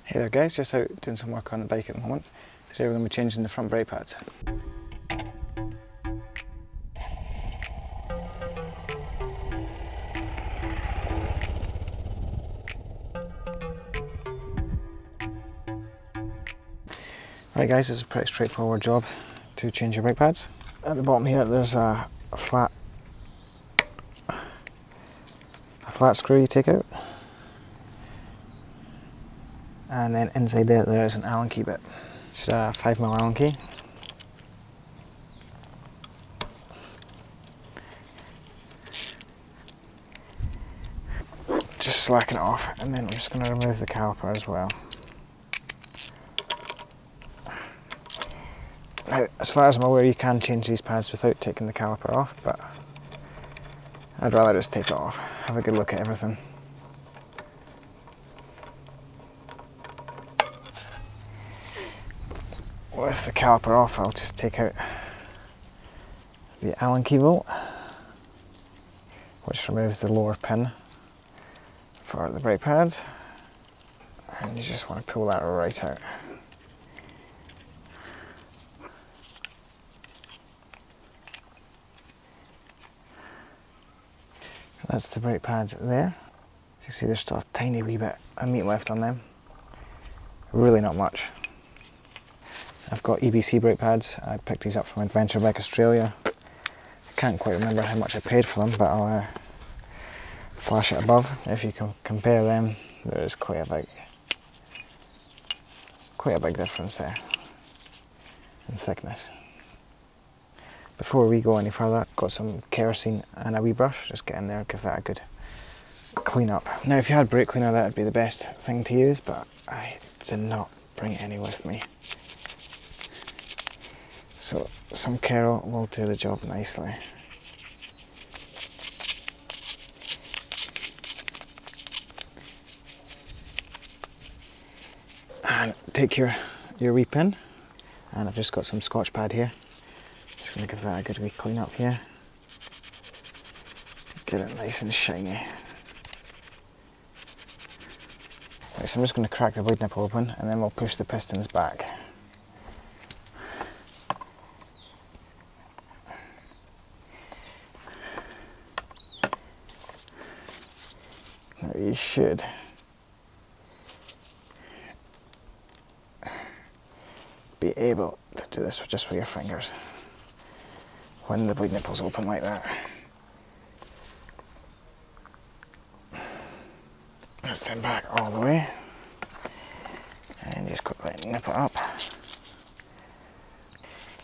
Hey there guys, just out doing some work on the bike at the moment. Today we're going to be changing the front brake pads. Right guys, this is a pretty straightforward job to change your brake pads. At the bottom here there's a flat screw you take out. And then inside there's an Allen key bit. It's a 5mm Allen key. Just slacken it off, and then I'm just going to remove the caliper as well. Now, as far as I'm aware, you can change these pads without taking the caliper off, but I'd rather just take it off, have a good look at everything. With the caliper off, I'll just take out the Allen key bolt, which removes the lower pin for the brake pads, and you just want to pull that right out. That's the brake pads there. As you see, there's still a tiny wee bit of meat left on them. Really not much. I've got EBC brake pads. I picked these up from Adventure Bike Australia. I can't quite remember how much I paid for them, but I'll flash it above. If you can compare them, there is quite a big difference there in thickness. Before we go any further, I've got some kerosene and a wee brush. Just get in there, give that a good clean up. Now if you had brake cleaner, that would be the best thing to use, but I did not bring any with me. So some Kero will do the job nicely. And take your wee pin, and I've just got some Scotch pad here. Just going to give that a good wee clean up here. Get it nice and shiny. Right, so I'm just going to crack the bleed nipple open, and then we'll push the pistons back. Now you should be able to do this just with your fingers when the bleed nipple's open like that. Let's then back all the way, and just quickly nip it up.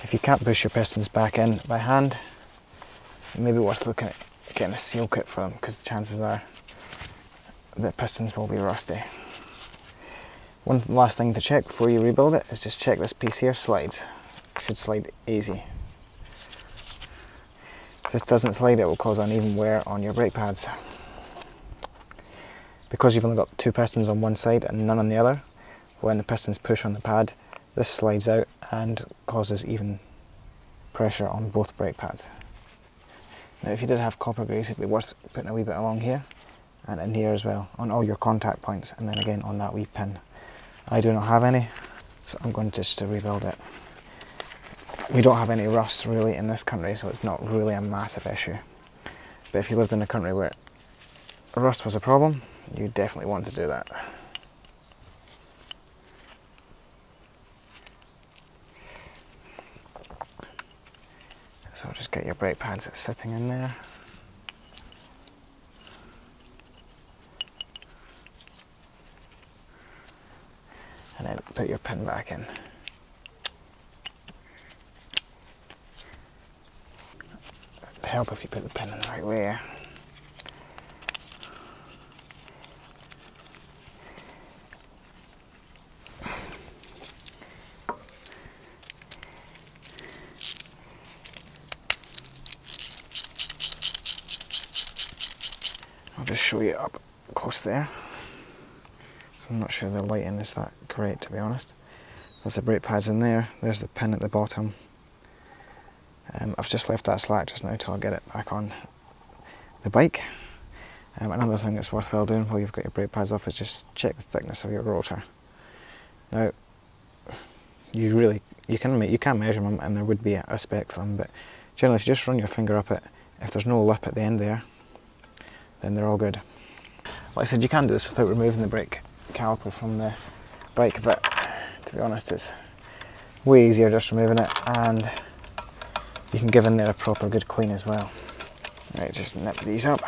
If you can't push your pistons back in by hand, it may be worth looking at getting a seal kit for them, because the chances are the pistons will be rusty. One last thing to check before you rebuild it is just check this piece here slides. It should slide easy. If this doesn't slide, it will cause uneven wear on your brake pads. Because you've only got two pistons on one side and none on the other, when the pistons push on the pad, this slides out and causes even pressure on both brake pads. Now if you did have copper grease, it'd be worth putting a wee bit along here and in here as well, on all your contact points, and then again on that wee pin. I do not have any, so I'm going just to rebuild it. We don't have any rust really in this country, so it's not really a massive issue. But if you lived in a country where rust was a problem, you definitely want to do that. So just get your brake pads sitting in there. And then put your pin back in. It'd help if you put the pin in the right way. I'll just show you up close there. I'm not sure the lighting is that great, to be honest. There's the brake pads in there, there's the pin at the bottom. I've just left that slack just now till I get it back on the bike. Another thing that's worthwhile doing while you've got your brake pads off is just check the thickness of your rotor. Now, you can measure them, and there would be a spec for them, but generally if you just run your finger up it, if there's no lip at the end there, then they're all good. Like I said, you can do this without removing the brake caliper from the bike, but to be honest, it's way easier just removing it, and you can give in there a proper good clean as well. Right, just nip these up.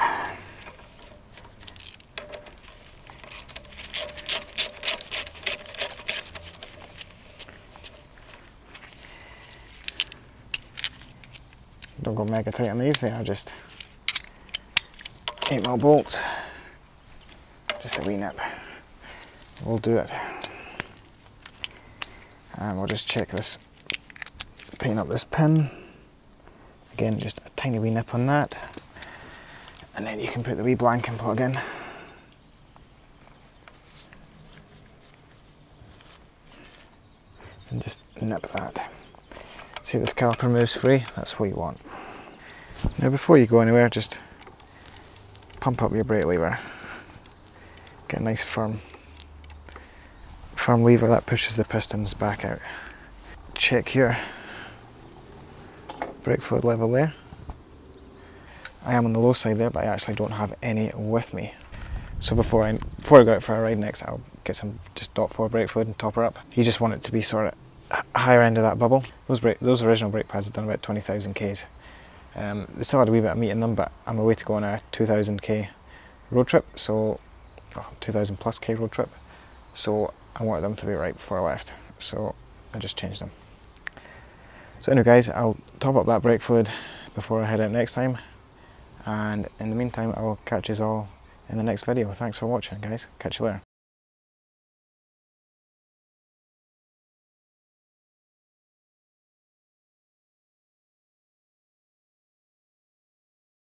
Don't go mega tight on these, they are just 8mm bolts. Just a wee nip. We'll do it. And we'll just check this, tighten up this pin. Again, just a tiny wee nip on that. And then you can put the wee blanking plug in. And just nip that. See if this caliper moves free, that's what you want. Now before you go anywhere, just pump up your brake lever. Get a nice firm lever that pushes the pistons back out. Check your brake fluid level there. I am on the low side there, but I actually don't have any with me. So before I go out for a ride next, I'll get some just .4 brake fluid and top her up. You just want it to be sort of higher end of that bubble. Those original brake pads have done about 20,000 Ks. They still had a wee bit of meat in them, but I'm away to go on a 2,000 K road trip, so 2,000 plus K road trip. So I wanted them to be right before I left, so I just changed them. So anyway guys, I'll top up that brake fluid before I head out next time, and in the meantime I'll catch you all in the next video. Thanks for watching guys, catch you later.